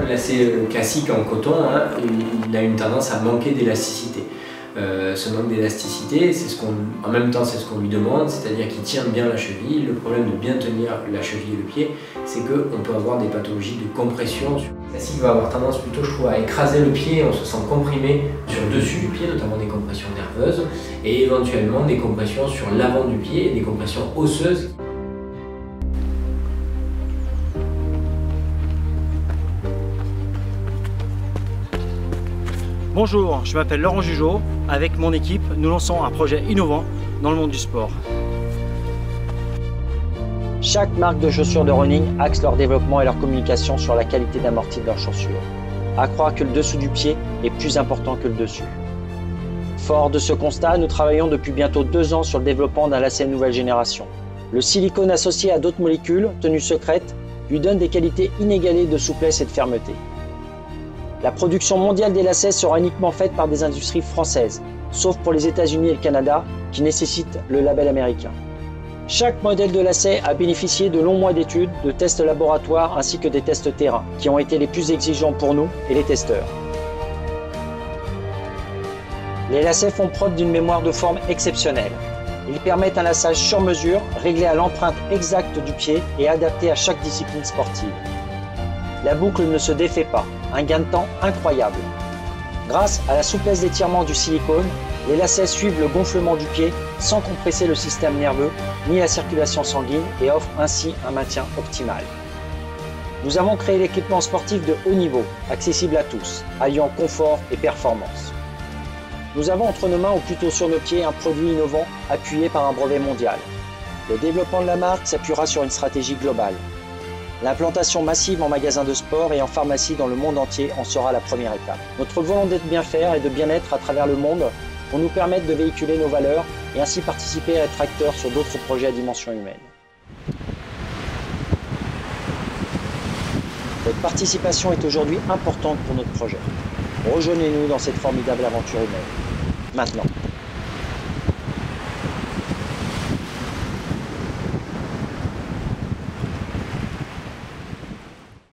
lacet classique en coton, hein, il a une tendance à manquer d'élasticité. Ce manque d'élasticité, en même temps c'est ce qu'on lui demande, c'est-à-dire qu'il tient bien la cheville. Le problème de bien tenir la cheville et le pied, c'est qu'on peut avoir des pathologies de compression. Le classique va avoir tendance plutôt, je trouve, à écraser le pied, on se sent comprimé sur le dessus du pied, notamment des compressions nerveuses, et éventuellement des compressions sur l'avant du pied, des compressions osseuses. Bonjour, je m'appelle Laurent Jugeot. Avec mon équipe, nous lançons un projet innovant dans le monde du sport. Chaque marque de chaussures de running axe leur développement et leur communication sur la qualité d'amorti de leurs chaussures. À croire que le dessous du pied est plus important que le dessus. Fort de ce constat, nous travaillons depuis bientôt 2 ans sur le développement d'un lacet nouvelle génération. Le silicone associé à d'autres molécules, tenues secrètes, lui donne des qualités inégalées de souplesse et de fermeté. La production mondiale des lacets sera uniquement faite par des industries françaises, sauf pour les États-Unis et le Canada, qui nécessitent le label américain. Chaque modèle de lacet a bénéficié de longs mois d'études, de tests laboratoires ainsi que des tests terrain, qui ont été les plus exigeants pour nous et les testeurs. Les lacets font preuve d'une mémoire de forme exceptionnelle. Ils permettent un laçage sur mesure, réglé à l'empreinte exacte du pied et adapté à chaque discipline sportive. La boucle ne se défait pas, un gain de temps incroyable. Grâce à la souplesse d'étirement du silicone, les lacets suivent le gonflement du pied sans compresser le système nerveux ni la circulation sanguine et offrent ainsi un maintien optimal. Nous avons créé l'équipement sportif de haut niveau, accessible à tous, alliant confort et performance. Nous avons entre nos mains ou plutôt sur nos pieds un produit innovant appuyé par un brevet mondial. Le développement de la marque s'appuiera sur une stratégie globale. L'implantation massive en magasins de sport et en pharmacie dans le monde entier en sera la première étape. Notre volonté de bien faire et de bien-être à travers le monde vont nous permettre de véhiculer nos valeurs et ainsi participer à être acteurs sur d'autres projets à dimension humaine. Votre participation est aujourd'hui importante pour notre projet. Rejoignez-nous dans cette formidable aventure humaine. Maintenant.